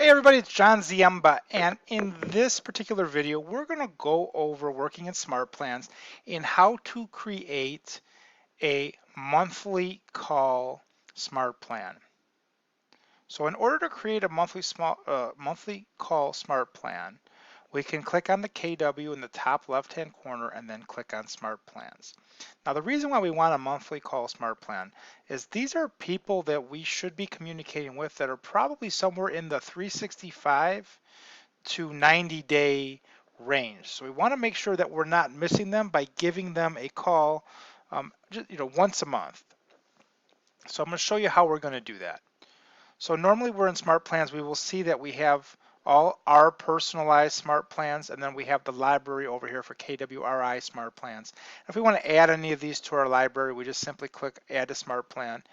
Hey everybody, it's John Ziemba, and in this particular video, we're going to go over working in smart plans in how to create a monthly call smart plan. So in order to create a monthly call smart plan, we can click on the KW in the top left-hand corner and then click on Smart Plans. Now the reason why we want a monthly call smart plan is these are people that we should be communicating with that are probably somewhere in the 365 to 90-day range. So we want to make sure that we're not missing them by giving them a call once a month. So I'm going to show you how we're going to do that. So normally we're in smart plans, we will see that we have all our personalized smart plans, and then we have the library over here for KWRI smart plans. If we want to add any of these to our library, we just simply click add to smart plan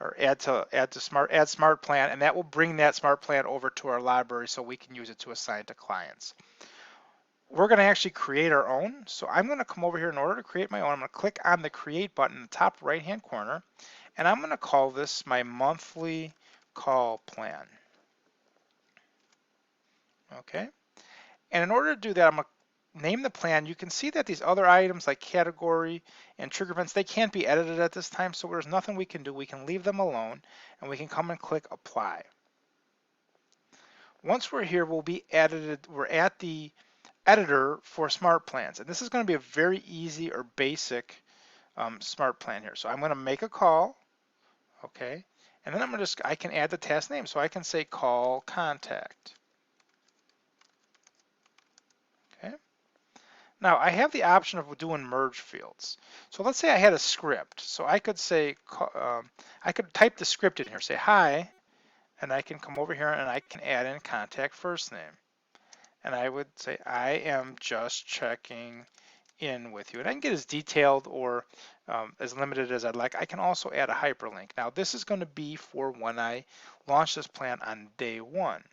or add smart plan, and that will bring that smart plan over to our library so we can use it to assign to clients. We're going to actually create our own. So I'm going to come over here in order to create my own. I'm going to click on the create button in the top right hand corner, and I'm going to call this my monthly call plan. Okay, and in order to do that, I'm going to name the plan. You can see that these other items like category and trigger events, they can't be edited at this time, so there's nothing we can do. We can leave them alone, and we can come and click apply. Once we're here, we're at the editor for smart plans, and this is going to be a very easy or basic smart plan here. So I'm going to make a call, okay, and then I can add the task name, so I can say call contact. Okay. Now I have the option of doing merge fields. So let's say I had a script, so I could say I could type the script in here, say hi, and I can come over here and I can add in contact first name, and I would say I am just checking in with you, and I can get as detailed or as limited as I'd like. I can also add a hyperlink. Now this is going to be for when I launch this plan on day one.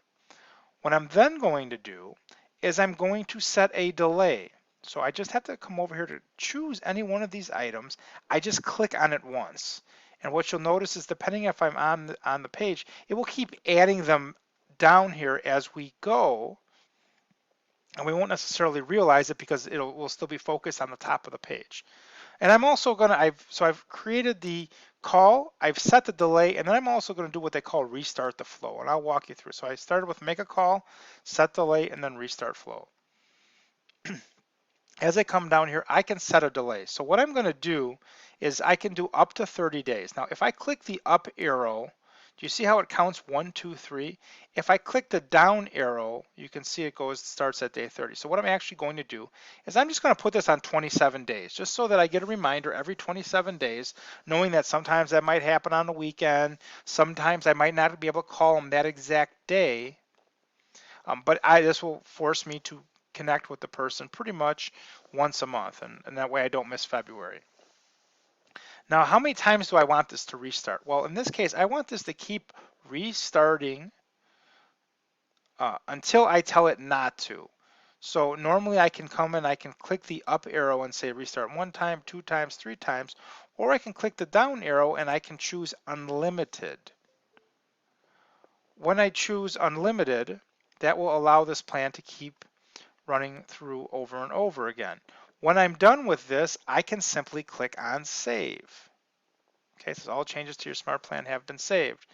What I'm then going to do is I'm going to set a delay. So I just have to come over here to choose any one of these items. I just click on it once. And what you'll notice is depending if I'm on the page, it will keep adding them down here as we go. And we won't necessarily realize it because we'll still be focused on the top of the page. And I'm also gonna, I've created the call, I've set the delay, and then I'm also gonna do what they call restart the flow, and I'll walk you through. So I started with make a call, set delay, and then restart flow. As I come down here, I can set a delay. So what I'm gonna do is I can do up to 30 days. Now, if I click the up arrow, do you see how it counts 1, 2, 3? If I click the down arrow, you can see it starts at day 30. So what I'm actually going to do is I'm just going to put this on 27 days, just so that I get a reminder every 27 days, knowing that sometimes that might happen on the weekend. Sometimes I might not be able to call them that exact day, but this will force me to connect with the person pretty much once a month, and that way I don't miss February. Now, how many times do I want this to restart? Well, in this case, I want this to keep restarting until I tell it not to. So normally I can come and I can click the up arrow and say restart 1 time, 2 times, 3 times, or I can click the down arrow and I can choose unlimited. When I choose unlimited, that will allow this plan to keep running through over and over again. When I'm done with this, I can simply click on save. Okay, so all changes to your smart plan have been saved.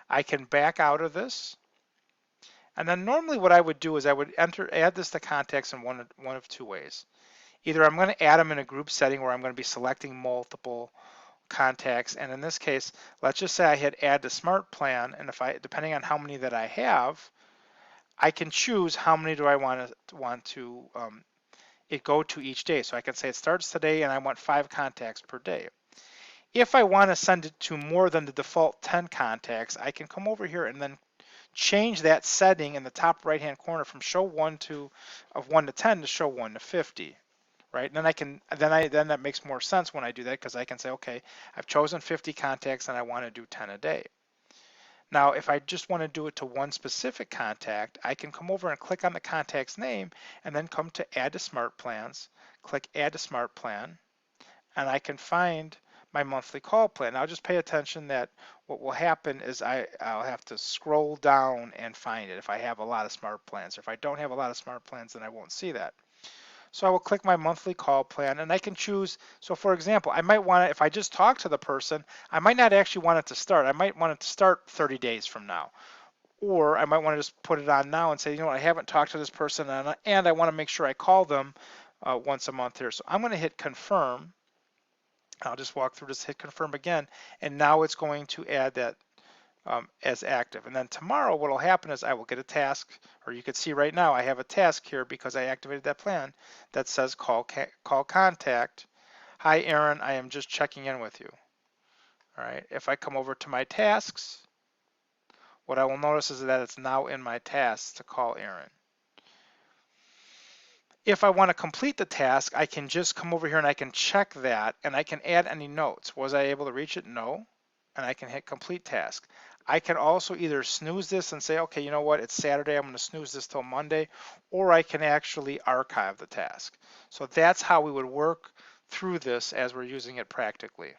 I can back out of this. And then normally what I would do is I would add this to contacts in one of two ways. Either I'm going to add them in a group setting where I'm going to be selecting multiple contacts, and in this case, let's just say I hit add to smart plan, and depending on how many that I have, I can choose how many do I want to it go to each day. So I can say it starts today and I want 5 contacts per day. If I want to send it to more than the default 10 contacts, I can come over here and then change that setting in the top right hand corner from show 1 to 10 to show 1 to 50. Right? And then then that makes more sense when I do that, because I can say, okay, I've chosen 50 contacts and I want to do 10 a day. Now, if I just want to do it to one specific contact, I can come over and click on the contact's name and then come to add to smart plans, click add to smart plan, and I can find my monthly call plan. Now just pay attention that what will happen is I'll have to scroll down and find it if I have a lot of smart plans. Or if I don't have a lot of smart plans, then I won't see that. So I will click my monthly call plan and I can choose. So for example, I might want to, if I just talk to the person, I might not actually want it to start. I might want it to start 30 days from now. Or I might want to just put it on now and say, you know what, I haven't talked to this person and I want to make sure I call them once a month here. So I'm going to hit confirm. I'll just walk through this, hit confirm again, and now it's going to add that as active. And then tomorrow what will happen is I will get a task, or you can see right now I have a task here because I activated that plan that says call contact. Hi Aaron, I am just checking in with you. All right, if I come over to my tasks, what I will notice is that it's now in my tasks to call Aaron. If I want to complete the task, I can just come over here and I can check that and I can add any notes. Was I able to reach it? No. And I can hit complete task. I can also either snooze this and say, okay, you know what, it's Saturday, I'm going to snooze this till Monday, or I can actually archive the task. So that's how we would work through this as we're using it practically.